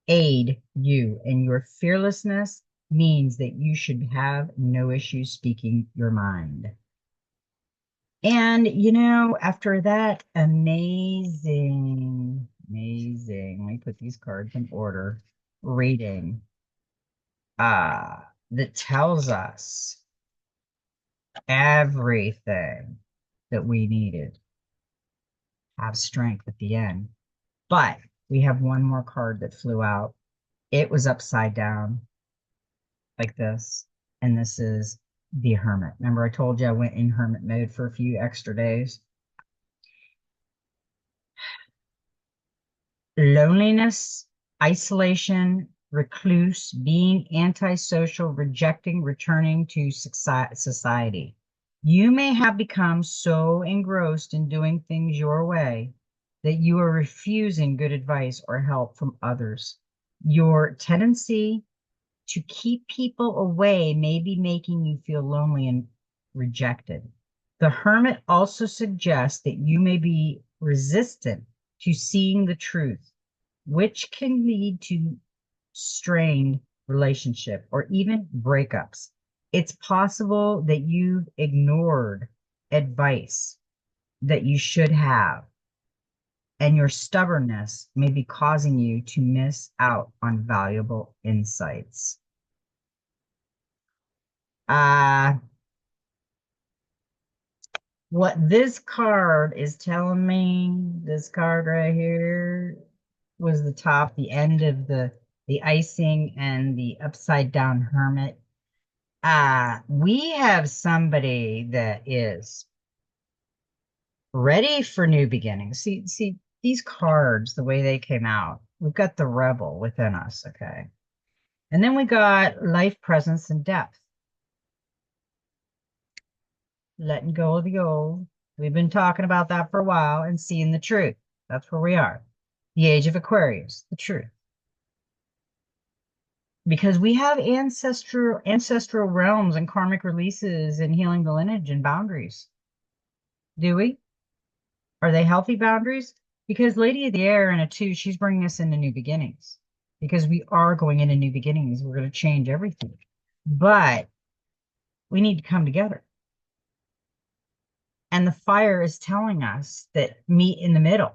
aid you, and your fearlessness means that you should have no issue speaking your mind. And after that amazing, let me put these cards in order, reading that tells us everything that we needed, have strength at the end. But we have one more card that flew out. It was upside down like this. And this is the Hermit. Remember, I told you I went in Hermit mode for a few extra days. Loneliness, isolation, recluse, being antisocial, rejecting, returning to society. You may have become so engrossed in doing things your way that you are refusing good advice or help from others. Your tendency to keep people away may be making you feel lonely and rejected. The Hermit also suggests that you may be resistant to seeing the truth, which can lead to strained relationship or even breakups. It's possible that you've ignored advice that you should have, and your stubbornness may be causing you to miss out on valuable insights. Uh, what this card is telling me, this card right here was the top, the end of the icing and the upside down hermit. We have somebody that is ready for new beginnings. See these cards, the way they came out. We've got the rebel within us, okay? And then we got life presence and depth. Letting go of the old. We've been talking about that for a while and seeing the truth. That's where we are. The age of Aquarius, the truth. Because we have ancestral realms and karmic releases and healing the lineage and boundaries. Do we? Are they healthy boundaries? Because Lady of the Air in a 2, she's bringing us into new beginnings. because we are going into new beginnings. We're going to change everything. But we need to come together. And the fire is telling us that meet in the middle,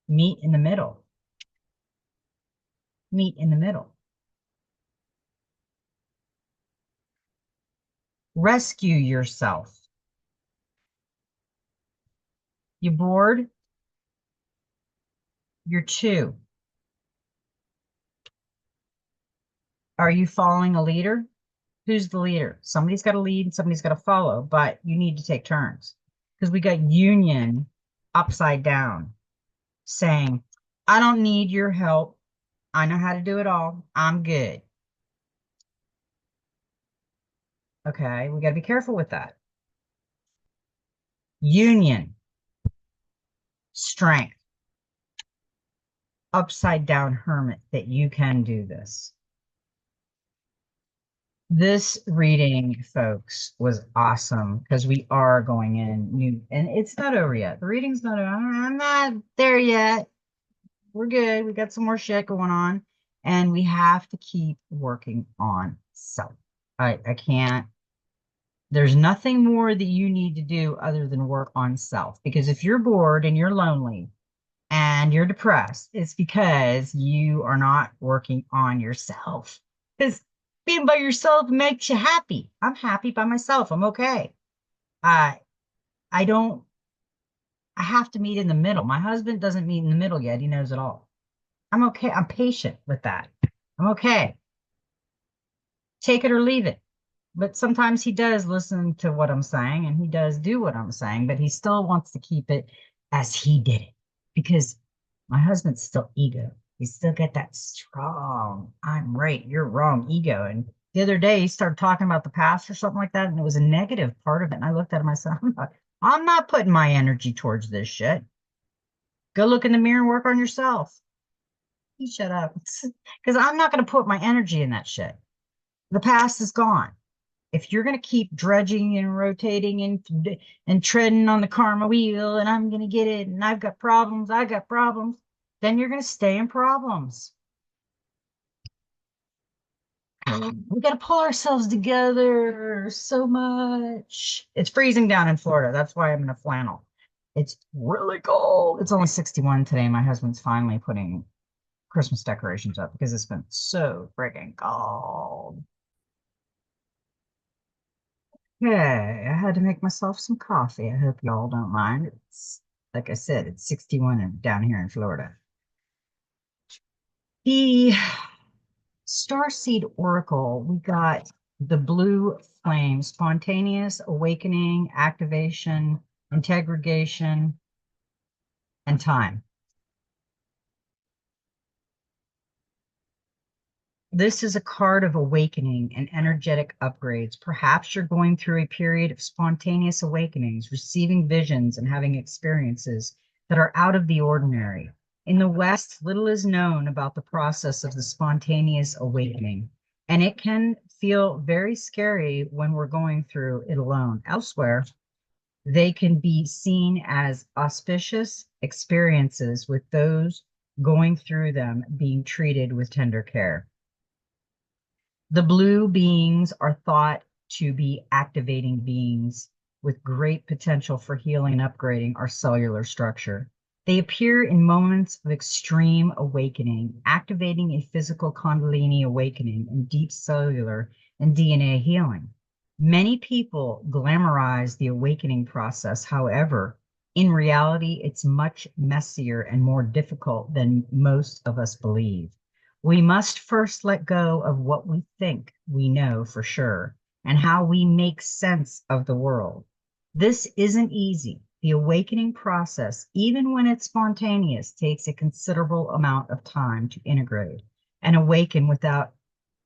meet in the middle, meet in the middle. Rescue yourself. You bored? You're two. Are you following a leader? Who's the leader? Somebody's got to lead and somebody's got to follow, but you need to take turns because we got union upside down saying, I don't need your help. I know how to do it all. I'm good. Okay, we got to be careful with that. Union, strength, upside down hermit that you can do this. This reading, folks, was awesome because we are going in new, and it's not over yet. The reading's not over. I'm not there yet. We're good. We got some more shit going on, and we have to keep working on self. I can't. There's nothing more that you need to do other than work on self. Because if you're bored and you're lonely and you're depressed, it's because you are not working on yourself. Because being by yourself makes you happy. I'm happy by myself. I'm okay. I I don't I have to meet in the middle. My husband doesn't meet in the middle yet. He knows it all. I'm okay. I'm patient with that. I'm okay. Take it or leave it. But sometimes he does listen to what I'm saying and he does do what I'm saying, but he still wants to keep it as he did it because my husband's still ego. He's still got that strong, I'm right, you're wrong ego. And the other day he started talking about the past or something like that, and it was a negative part of it. And I looked at him, I said, I'm not putting my energy towards this shit. Go look in the mirror and work on yourself. He shut up. Because I'm not going to put my energy in that shit. The past is gone. If you're going to keep dredging and rotating and treading on the karma wheel and I'm going to get it and I got problems, then you're going to stay in problems. We got to pull ourselves together so much. It's freezing down in Florida. That's why I'm in a flannel. It's really cold. It's only 61 today. My husband's finally putting Christmas decorations up because it's been so freaking cold. Okay, I had to make myself some coffee. I hope y'all don't mind. It's like I said, it's 61 down here in Florida. The Starseed Oracle, we got the blue flame, spontaneous awakening, activation, integration, and time. This is a card of awakening and energetic upgrades. Perhaps you're going through a period of spontaneous awakenings, receiving visions and having experiences that are out of the ordinary. In the West, little is known about the process of the spontaneous awakening, and it can feel very scary when we're going through it alone. Elsewhere, they can be seen as auspicious experiences with those going through them being treated with tender care. The blue beings are thought to be activating beings with great potential for healing and upgrading our cellular structure. They appear in moments of extreme awakening, activating a physical Kundalini awakening and deep cellular and DNA healing. Many people glamorize the awakening process. However, in reality, it's much messier and more difficult than most of us believe. We must first let go of what we think we know for sure and how we make sense of the world. This isn't easy. The awakening process, even when it's spontaneous, takes a considerable amount of time to integrate. And awaken without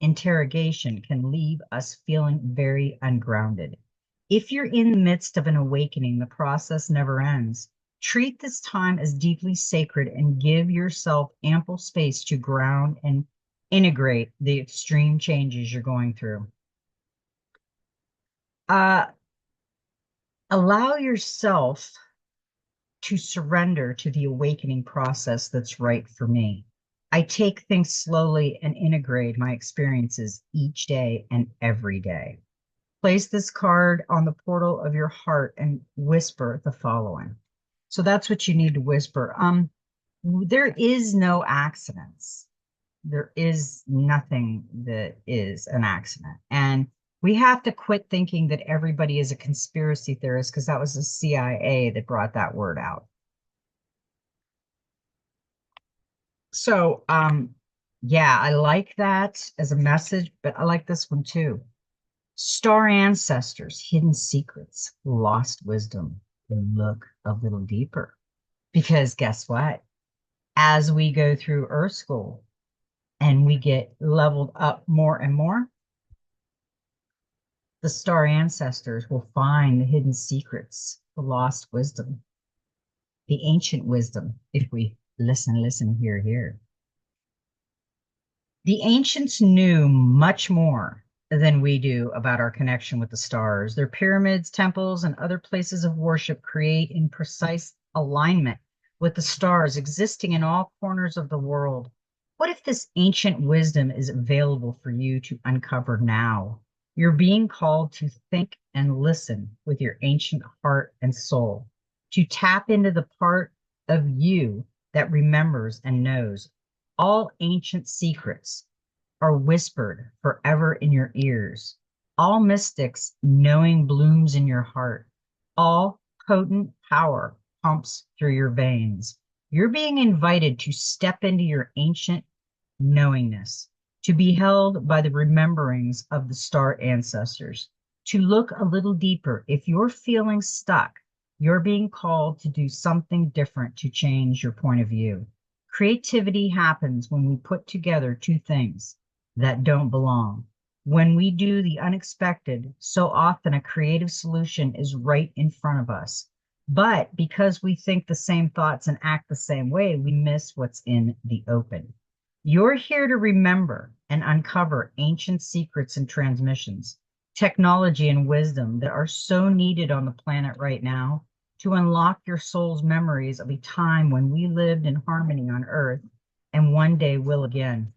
interrogation can leave us feeling very ungrounded. If you're in the midst of an awakening, the process never ends. Treat this time as deeply sacred and give yourself ample space to ground and integrate the extreme changes you're going through. Uh, Allow yourself to surrender to the awakening process that's right for me. I take things slowly and integrate my experiences each day and every day. Place this card on the portal of your heart and whisper the following. So that's what you need to whisper. There is no accidents. There is nothing that is an accident. And we have to quit thinking that everybody is a conspiracy theorist because that was the CIA that brought that word out. So, yeah, I like that as a message, but I like this one too. Star ancestors, hidden secrets, lost wisdom. Look a little deeper. Because guess what? As we go through Earth School and we get leveled up more and more, the star ancestors will find the hidden secrets, the lost wisdom, the ancient wisdom, if we listen, hear, hear. The ancients knew much more than we do about our connection with the stars. Their pyramids, temples, and other places of worship create in precise alignment with the stars existing in all corners of the world. What if this ancient wisdom is available for you to uncover now? You're being called to think and listen with your ancient heart and soul, to tap into the part of you that remembers and knows. All ancient secrets are whispered forever in your ears. All mystics knowing blooms in your heart. All potent power pumps through your veins. You're being invited to step into your ancient knowingness, to be held by the rememberings of the star ancestors, to look a little deeper. If you're feeling stuck, you're being called to do something different to change your point of view. Creativity happens when we put together two things that don't belong. When we do the unexpected, so often a creative solution is right in front of us. But because we think the same thoughts and act the same way, we miss what's in the open. You're here to remember and uncover ancient secrets and transmissions, technology and wisdom that are so needed on the planet right now to unlock your soul's memories of a time when we lived in harmony on Earth and one day will again.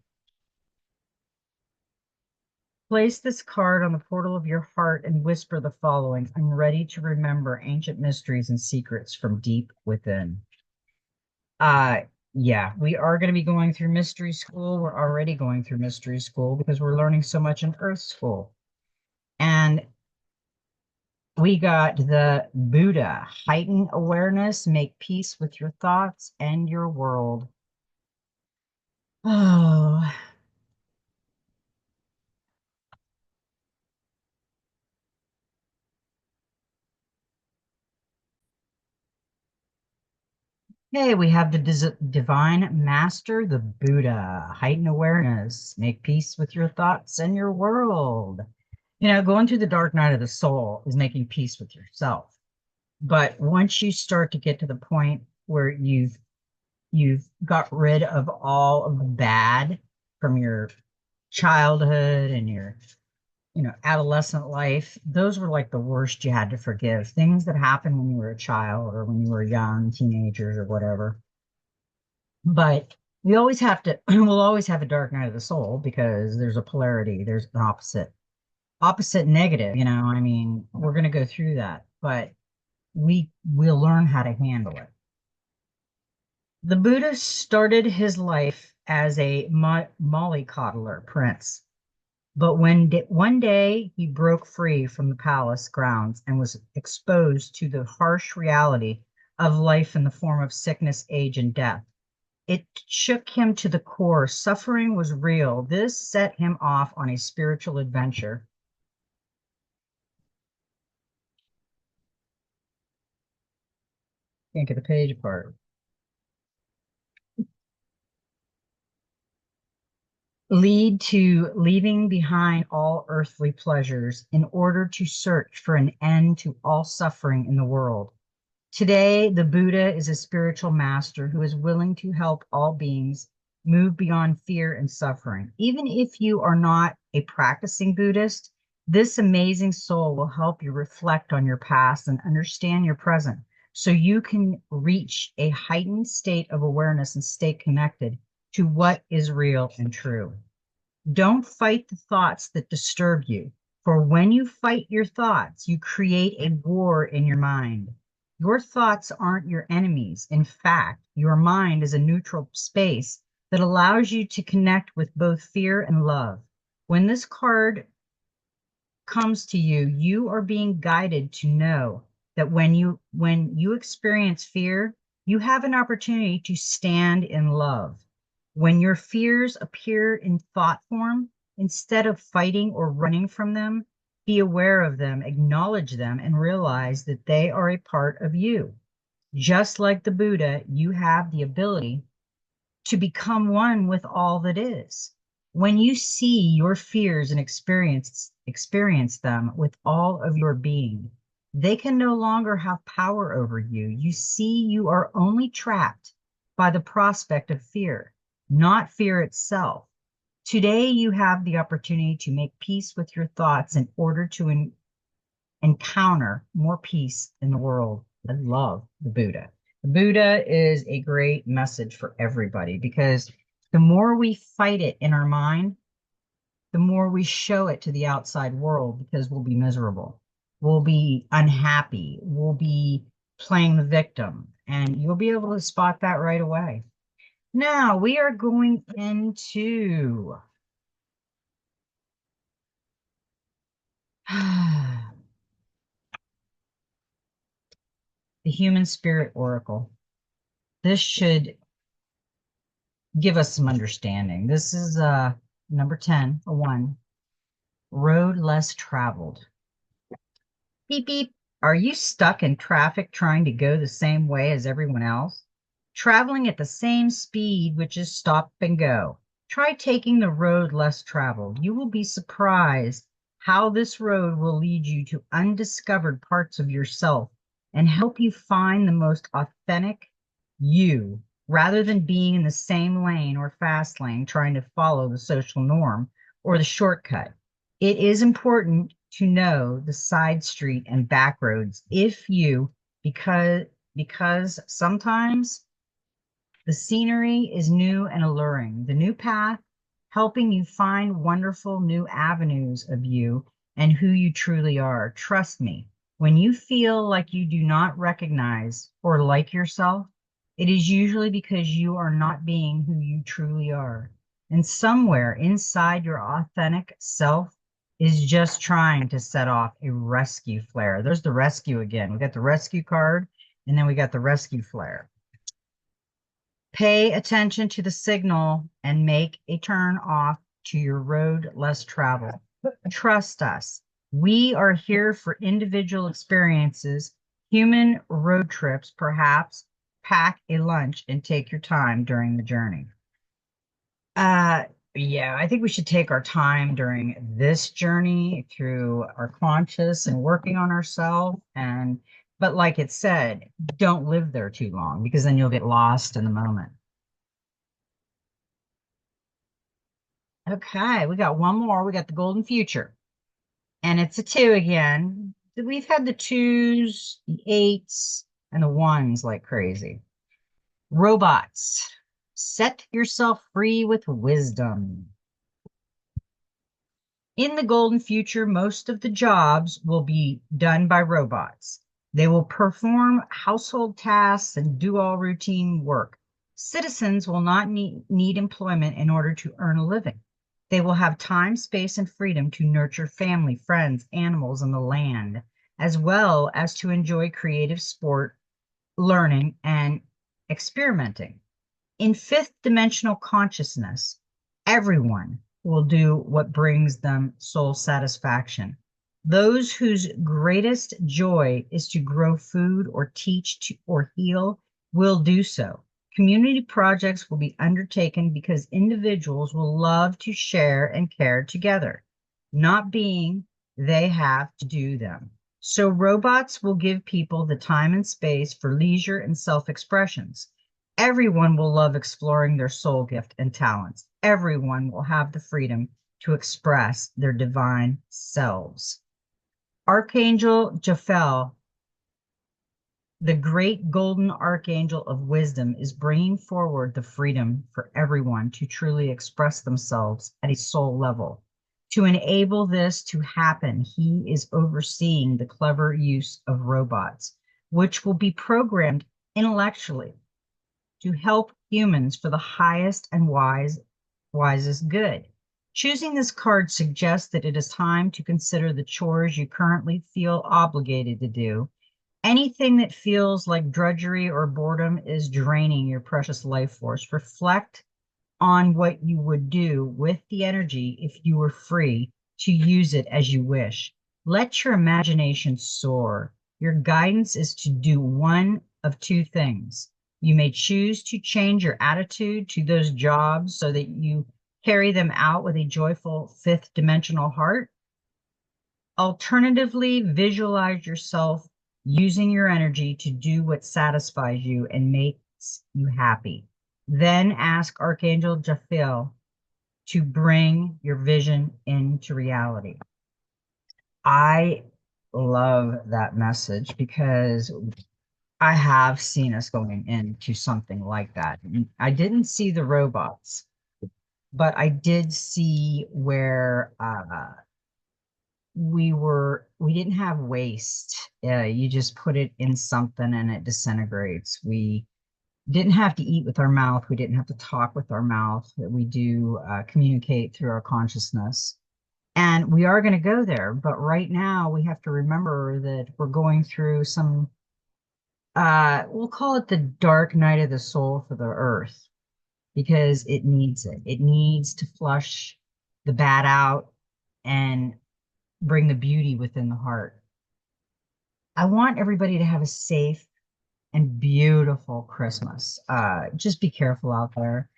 Place this card on the portal of your heart and whisper the following. I'm ready to remember ancient mysteries and secrets from deep within. Uh, yeah, we are going to be going through mystery school. We're already going through mystery school because we're learning so much in Earth School. And we got the Buddha, heighten awareness, make peace with your thoughts and your world. Oh, hey, we have the divine master, the Buddha, heighten awareness, make peace with your thoughts and your world. You know, going through the dark night of the soul is making peace with yourself. But once you start to get to the point where you've got rid of all of the bad from your childhood and your adolescent life, those were like the worst you had to forgive. Things that happened when you were a child or when you were young, teenagers or whatever. But we always have to we'll always have a dark night of the soul because there's a polarity, there's an opposite negative, I mean, we're going to go through that, but we'll learn how to handle it. The Buddha started his life as a mollycoddler prince, but when one day he broke free from the palace grounds and was exposed to the harsh reality of life in the form of sickness, age, and death. It shook him to the core. Suffering was real. This set him off on a spiritual adventure. Can't get the page apart. Lead to leaving behind all earthly pleasures in order to search for an end to all suffering in the world. Today, the Buddha is a spiritual master who is willing to help all beings move beyond fear and suffering. Even if you are not a practicing Buddhist, this amazing soul will help you reflect on your past and understand your present so you can reach a heightened state of awareness and stay connected to what is real and true. Don't fight the thoughts that disturb you, for when you fight your thoughts, you create a war in your mind. Your thoughts aren't your enemies. In fact, your mind is a neutral space that allows you to connect with both fear and love. When this card comes to you, you are being guided to know that when you experience fear, you have an opportunity to stand in love. When your fears appear in thought form, instead of fighting or running from them, be aware of them, acknowledge them, and realize that they are a part of you. Just like the Buddha, you have the ability to become one with all that is. When you see your fears and experience them with all of your being, they can no longer have power over you. You see you are only trapped by the prospect of fear, not fear itself. Today, you have the opportunity to make peace with your thoughts in order to encounter more peace in the world. I love the Buddha. The Buddha is a great message for everybody because the more we fight it in our mind, the more we show it to the outside world because we'll be miserable. We'll be unhappy. We'll be playing the victim. And you'll be able to spot that right away. Now we are going into the Human Spirit Oracle. This should give us some understanding. This is number 10, a 1, road less traveled. Beep, beep. Are you stuck in traffic trying to go the same way as everyone else? Traveling at the same speed, which is stop and go. Try taking the road less traveled. You will be surprised how this road will lead you to undiscovered parts of yourself and help you find the most authentic you rather than being in the same lane or fast lane trying to follow the social norm or the shortcut. It is important to know the side street and back roads because sometimes the scenery is new and alluring. The new path helping you find wonderful new avenues of you and who you truly are. Trust me, when you feel like you do not recognize or like yourself, it is usually because you are not being who you truly are. And somewhere inside your authentic self is just trying to set off a rescue flare. There's the rescue again. We got the rescue card, and then we got the rescue flare. Pay attention to the signal and make a turn off to your road less traveled. Trust us. We are here for individual experiences, human road trips, perhaps pack a lunch and take your time during the journey. Yeah, I think we should take our time during this journey through our conscious and working on ourselves. But like it said, don't live there too long because then you'll get lost in the moment. Okay, we got one more. We got the golden future. And it's a 2 again. We've had the 2s, the 8s, and the 1s like crazy. Robots. Set yourself free with wisdom. In the golden future, most of the jobs will be done by robots. They will perform household tasks and do all routine work. Citizens will not need employment in order to earn a living. They will have time, space, and freedom to nurture family, friends, animals, and the land, as well as to enjoy creative sport, learning, and experimenting. In fifth dimensional consciousness, everyone will do what brings them soul satisfaction. Those whose greatest joy is to grow food or teach or heal will do so. Community projects will be undertaken because individuals will love to share and care together, not being they have to do them. So robots will give people the time and space for leisure and self-expressions. Everyone will love exploring their soul gift and talents. Everyone will have the freedom to express their divine selves. Archangel Jophiel The great golden archangel of wisdom is bringing forward the freedom for everyone to truly express themselves at a soul level. To enable this to happen, he is overseeing the clever use of robots, which will be programmed intellectually to help humans for the highest and wisest good. Choosing this card suggests that it is time to consider the chores you currently feel obligated to do. Anything that feels like drudgery or boredom is draining your precious life force. Reflect on what you would do with the energy if you were free to use it as you wish. Let your imagination soar. Your guidance is to do one of two things. You may choose to change your attitude to those jobs so that you carry them out with a joyful fifth dimensional heart. Alternatively, visualize yourself using your energy to do what satisfies you and makes you happy. Then ask Archangel Jophiel to bring your vision into reality. I love that message because I have seen us going into something like that. I didn't see the robots, but I did see where we didn't have waste. You just put it in something and it disintegrates. We didn't have to eat with our mouth. We didn't have to talk with our mouth. We do communicate through our consciousness. And we are going to go there. But right now, we have to remember that we're going through some, we'll call it the dark night of the soul for the earth because it needs it. It needs to flush the bad out and bring the beauty within the heart. I want everybody to have a safe and beautiful Christmas. Just be careful out there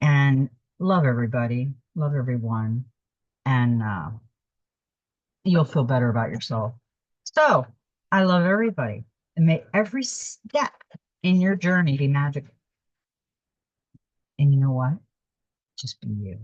and love everybody, love everyone, and you'll feel better about yourself. So I love everybody, and may every step in your journey be magical. And you know what? Just be you.